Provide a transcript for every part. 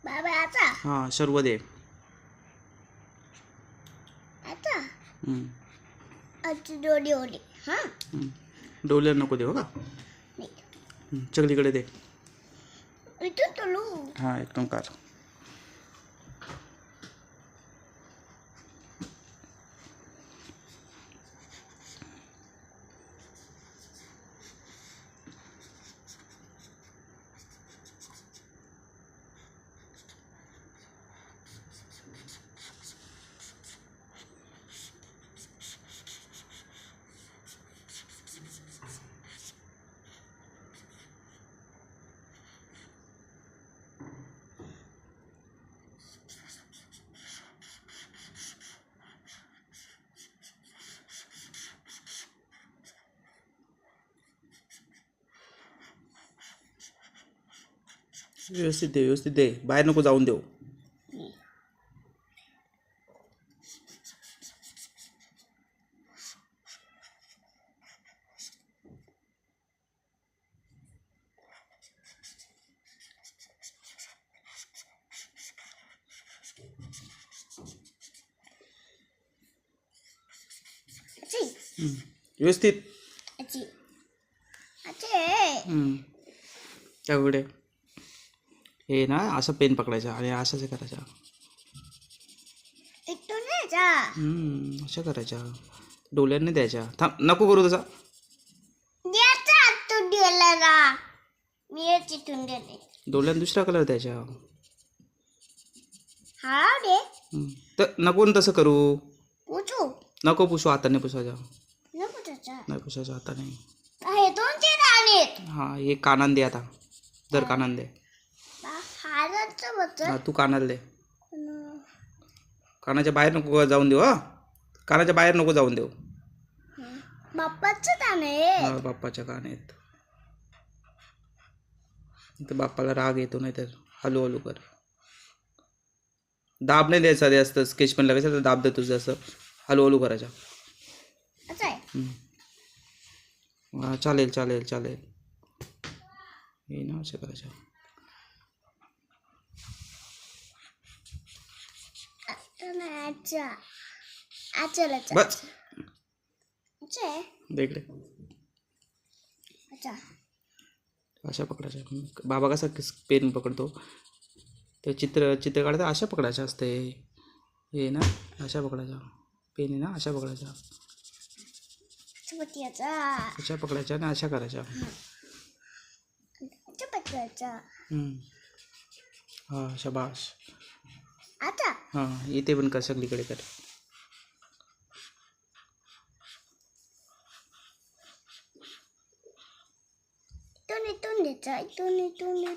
बाबा आता हां सर्व दे. आता हम्म. आता डोळे ओढे हां डोले नको देऊ का. नाही चकलीकडे दे. इथून तुलू हां एकदम काढ. व्यवस्थित दे बाहेर नको जाऊन देऊ. व्यवस्थित. अची अचे त्याकडे हे ना असं पेन पकडायचं आणि असंच करायचं. इथून नाही जा अशा करायच्या डोल्यांनी द्यायच्या. थांब नको करू तसा. द्यायचा तू दिला मी चिठून दिले डोल्यानं दुसरा कलर द्यायच्या. हा दे तर नको ना तसं करू. पूछू नको पुसू हाताने पुसायचा. नको त्याचा नाही पुसायचा हाताने. हे दोन ते राणीत हां हे कानान दे आता. जर कानान दे. हाराचं बद्दल हां तू कानाला दे. कानाच्या बाहेर नको जाऊन देऊ. कानाच्या बाहेर नको जाऊन देऊ. बाप्पाचं ताने हां बाप्पाच्या कानात. तर बाप्पाला राग येतो नाही तर हलू हलू कर. दाब नाही द्यायचा जास्त. स्केच पेन लागायचं तर दाब देतो जास्त. हलू हलू करायचा. असं आहे हां चालेल चालेल चालेल. हे ना असं करायचं. अच्छा अच्छा अच्छा बस अच्छा दे इकडे. अच्छा अशा पकडायच्या. बाबा कसा पेन पकडतो ते चित्र काढता अशा पकडायच्या असते. हे ना अशा पकडायच्या. पेन आहे ना अशा पकडायच्या. अशा पकडायच्या आणि अशा करायच्या. हां शाबाश. आता हां इथे पण कर सगळीकडे कर. इथून द्यायचा इथून आला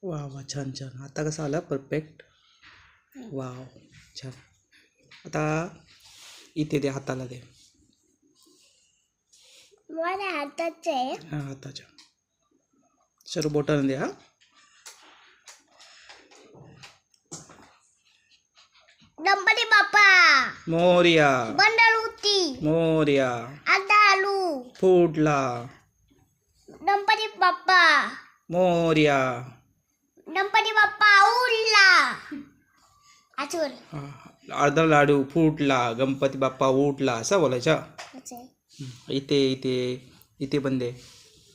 वा वा छान छान. आता कसा आला परफेक्ट. वाव छान. आता इथे दे हाताला दे. माझ्या हाताचे हां हाताच्या सर्व बोटाने दे. हां गणपती बाप्पा मोरया बंडलुती मोरया. आता आलू फुटला गणपती बाप्पा मोरया. गणपती बाप्पा उरला आचूर अर्धा लाडू फुटला गणपती बाप्पा उठला असं बोलायचं. इथे इथे इथे पण दे.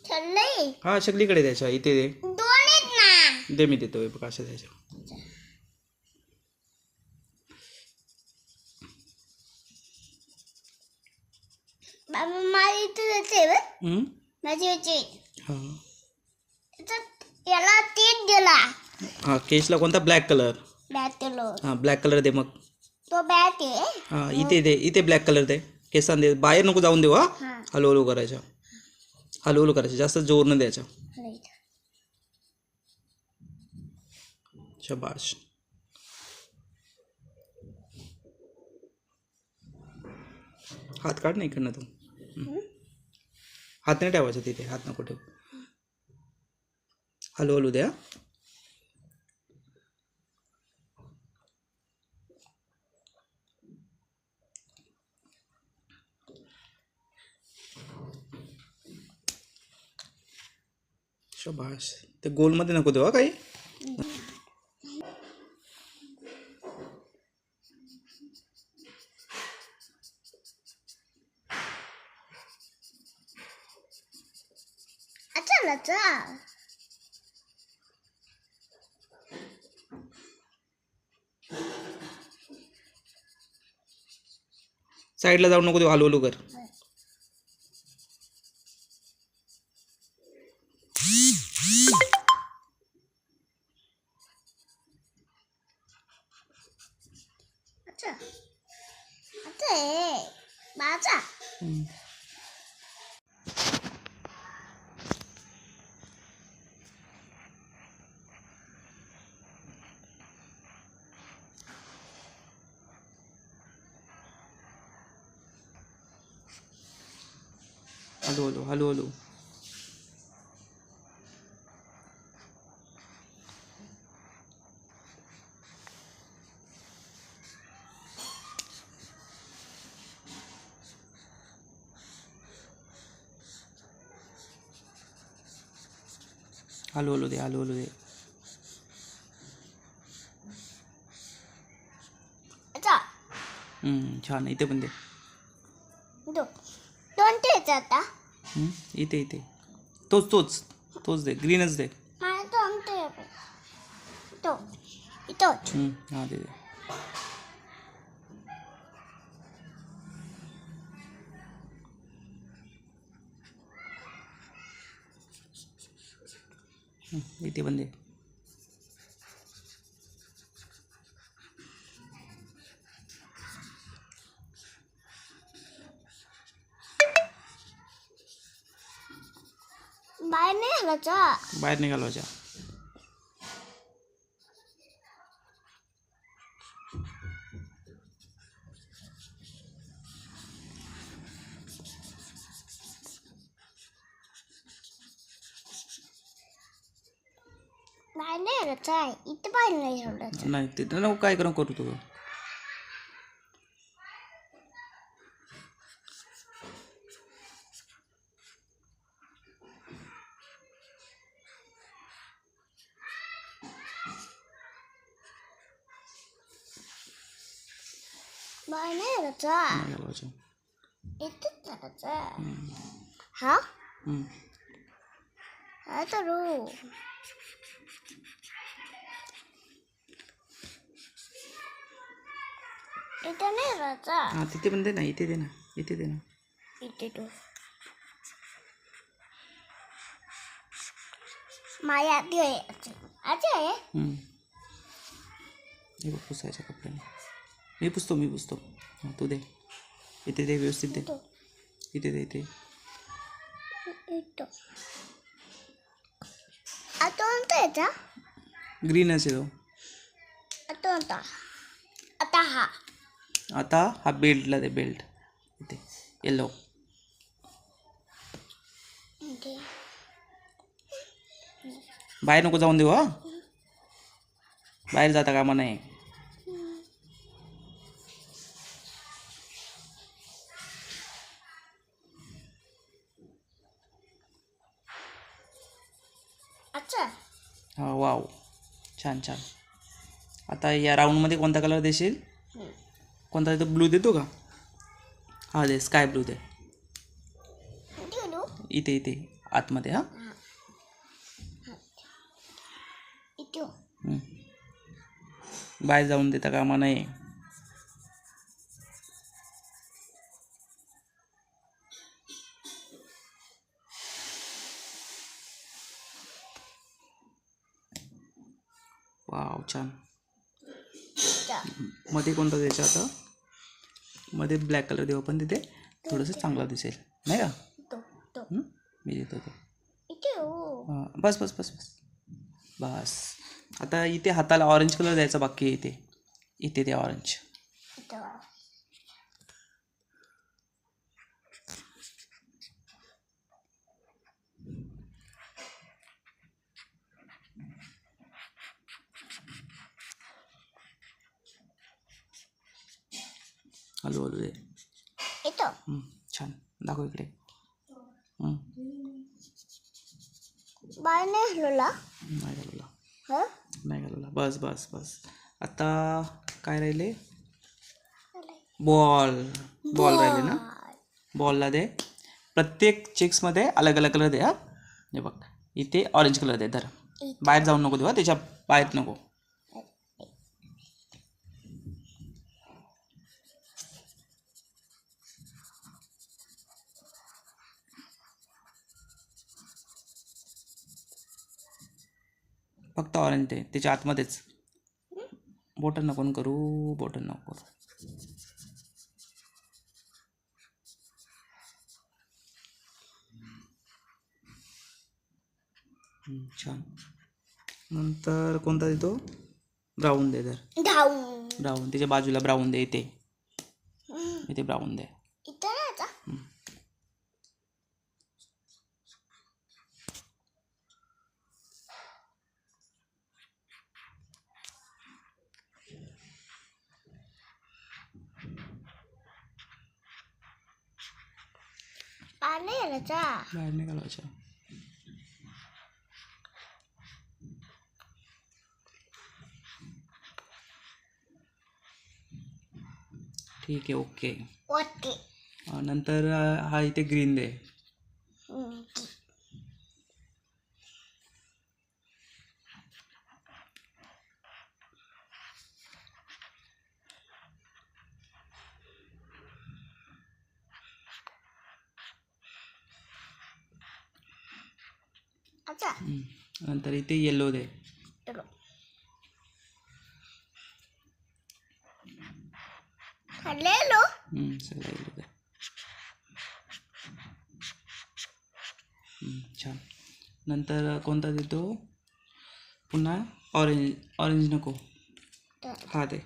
ठरलंय हां सगळीकडे द्यायच्या. इथे दे. दोन्हीत ना दे मी देतो. बघ असं द्यायचं. बाबा माझी इथे जायचंय माझी याची हां याला तीन दिला हां केसला कोणता ब्लॅक कलर. बॅट हां ब्लॅक कलर दे मग. तो बॅट आहे हां इथे दे. इथे ब्लॅक कलर दे. केसांना दे. बाहेर नको जाऊन देऊ. हां हलू हलू करायचं. हलू हलू करायचं. जास्त जोर न द्यायचा. शाबाश. हात काढ नाही इकडनं तू. हात नाही ठेवायचा तिथे, हात नको ठेव. हलू हलू द्या. शबाश. ते गोलमध्ये नको देऊ काही. अच्छा. साईडला जाऊन नको देऊ, हलू हलू कर. अच्छा हे माझा. हलू हलू हलू हलू. हलू हलू दे, हलू हलू दे. अच्छा छान. इथे पण दे. दोन ठेवायचं आता. इथे इथे तोच तोच तोच दे, ग्रीनच दे. मला दोन ठेवायचं. तो इथोच. हां दे दे. इथे पण दे. बाहेर नाही घालायचा. बाहेर निघालवायच्या. बाहेर नाही घालायचा. इथे बाहेर नाही घालायचं. नाही तिथं नको काय करू तू. बाहेर नाही घालायचा. नाही घालवायच्या. इथेच घालायचा. हा हा करू. इथे नाही घालायचा. हां तिथे पण दे ना, इथे दे ना, इथे दे ना. इथे तू माझ्या आधी आहे. अच्छा आहे. हे बघ पुसायच्या कपड्याने. मी पुसतो. हां तू दे. इथे दे, व्यवस्थित दे. इथे दे, इथे. इथं आता कोणता याचा. ग्रीनच आहे तो. आता कोणता. आता हा. आता हा बेल्टला दे, बेल्ट इथे येलो. बाहेर नको जाऊन देऊ. बाहेर जाता कामा नाही. अच्छा हा वाव, छान. आता या राऊंडमध्ये कोणता कलर देशील. कोणता देतो. ब्लू देतो का. हा दे, स्काय ब्लू दे. इथे आतमध्ये. हां बाहेर जाऊन देता कामा नाही. वाव छान. मध्ये कोणता द्यायचा आता. मध्ये ब्लॅक कलर देऊ आपण, तिथे थोडंसं चांगलं दिसेल नाही का. मी देतो तो. हां बस. आता इथे हाताला ऑरेंज कलर द्यायचा बाकी आहे. इथे ते ऑरेंज. हलू हलू दे. इथं छान दाखव इकडे. हं, बाय नाही हलवला. नाही घालवला. ह नाही घालवला. बस बस बस. आता काय राहिले? बॉल. बॉल राहिले ना. बॉलला दे. प्रत्येक चेक्समध्ये अलग अलग कलर दे. हा हे बघ इथे ऑरेंज कलर दे. धर बाहेर जाऊन नको देऊ. त्याच्या बाहेर नको. फक्त ऑरेंज दे त्याच्या आतमध्येच. बोटन नको करू. बोटन नको करू. छान. नंतर कोणता देतो? ब्राऊन दे. धर धावून ब्राऊन. त्याच्या बाजूला ब्राऊन दे. इथे इथे ब्राऊन दे. इथं नाही आता. पाणी घालायचा. बाहेर नाही घालवायच्या. ठीक आहे. ओके. ओके. नंतर हा इथे ग्रीन दे. अच्छा नंतर इथे येलो दे. चलो हॅलो. सगळं येलो दे. छान. नंतर कोणता देतो? पुन्हा ऑरेंज. ऑरेंज नको. हा दे.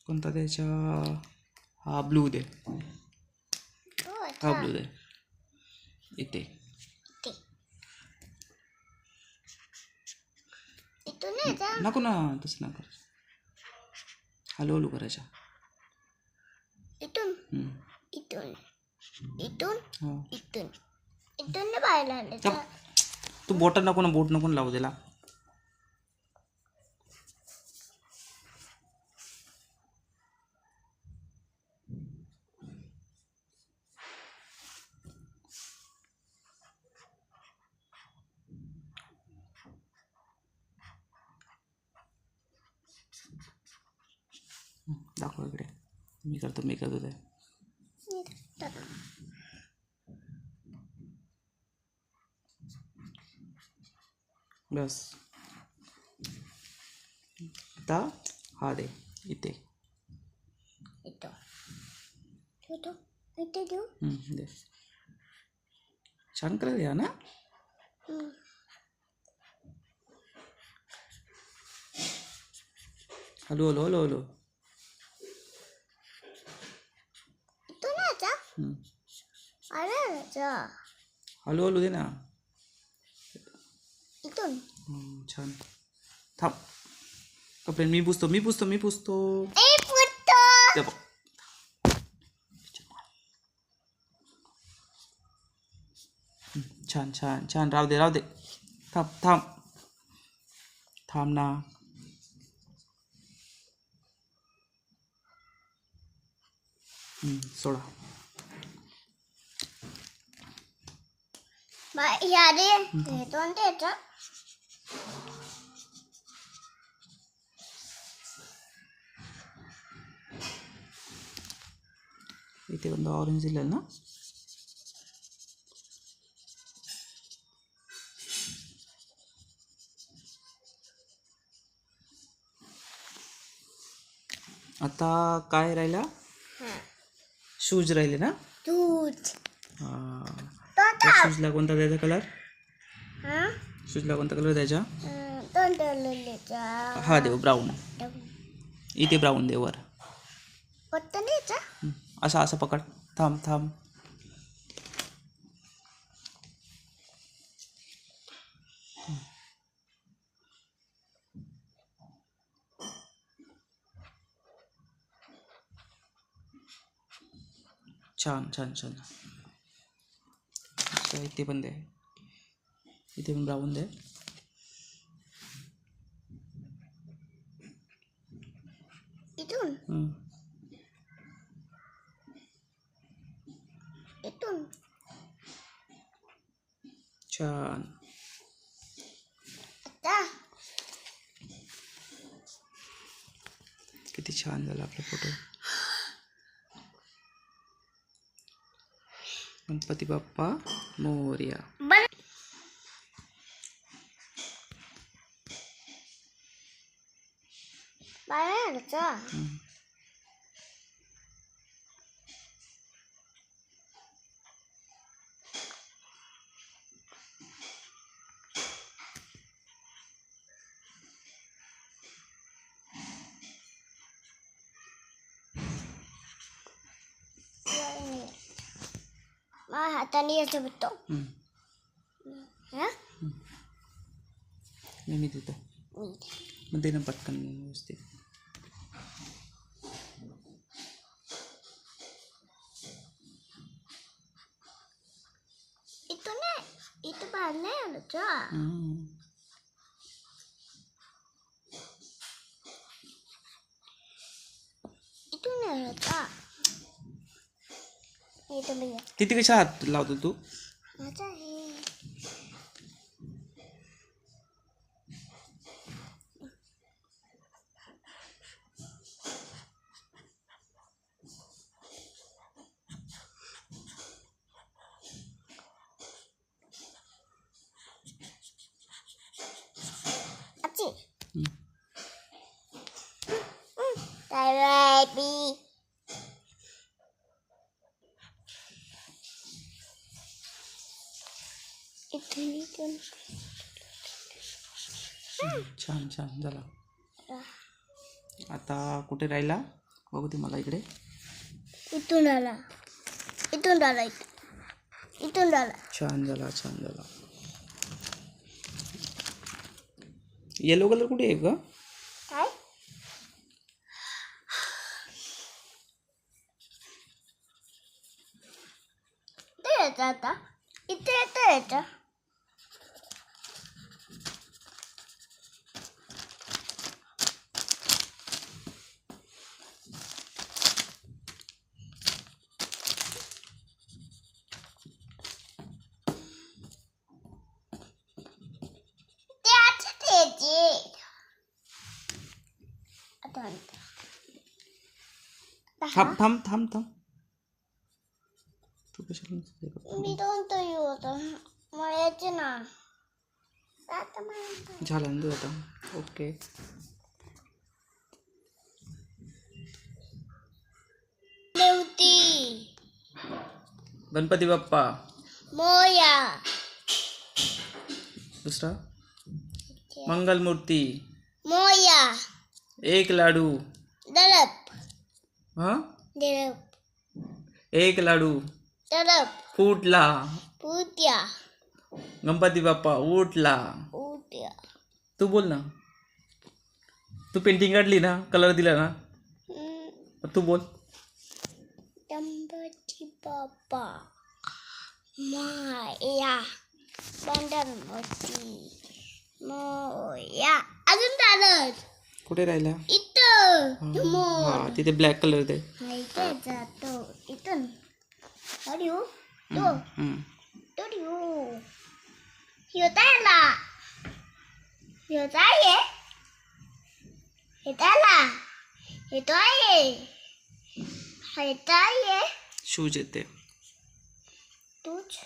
कोणता द्यायचा? हा ब्लू दे. हा ब्लू दे. इथे इथून नाही जा. नको ना. तसं नको. हलू हलू करायच्या. इथून इथून इथून हो. इथून इथून नाही बाहेर आणायचं. तू बोट नको ना. बोट नको लावू त्याला. दाखव इकडे. मी करतो ते. बस. आता हा दे. इथे इथं इथे देऊ. दे. छान कलर या ना. हलू हलू हलू हलू. इथून नाही जा. अरे जा. हलू हलू दे ना. इथून छान. थांब. कपडे मी पुसतो. ए पुट्टो. ते बघ. छान छान छान. राहू दे. थांब ना. सोडा. यारे हे दोन द्यायचं. इथे कोणता ऑरेंज दिलेला ना. आता काय राहिला? शूज राहिले ना. दूध शूजला कोणता द्यायचा कलर? शूजला कोणता कलर द्यायचा? हा देऊ ब्राऊन. इथे ब्राऊन दे वर. असं पकड. थांब. छान छान छान. अच्छा, इथे पण दे, इथे पण ब्राऊन दे. इथून हम्म. इथून छान. आता किती छान झाला आपला फोटो. गणपती बाप्पा मोरया. बन बनायचं. हम्म. माझ्या हाताने यायचं होतं. हा मी देतो. मग दे ना पटकन व्यवस्थित. इथून नाही, इथं बाहेर नाही आलं. हम्म. इथून नाही आलं. इथं बघा. किती कशा हात लावतो तू. माझं आहे. आजी baby. इथून छान छान झाला. आता कुठे राहिला बघू ते मला इकडे. इथून आला, इथून आला, इथून आला. छान झाला छान झाला. येलो कलर कुठे आहे ग. काय ते येतं आता, इथे येतं. थांब थांब थांब थांब. तू कशाला मी दोन तरी होतो मला यायचे ना. झाला ना तू आता. ओके. गणपती बाप्पा मोया. दुसरा मंगलमूर्ती. मोया. एक लाडू. दलप. हा दलप. एक लाडू. दलप. फुटला. पुत्या. गणपती बाप्पा उठला. उट्या. तू बोल ना. तू पेंटिंग काढली ना, कलर दिला ना, तू बोल. गणपती बाप्पा मोया. मंगलमूर्ती मोया. अजून झालं. कुठे राहिला. इथं हा तिथे ब्लॅक कलर दे. इथे जातो. इथून अडिओ तो अडिओ होता आला. होता आहे. येता आला. येतो आहे. येता आहे. शूज येते. तूच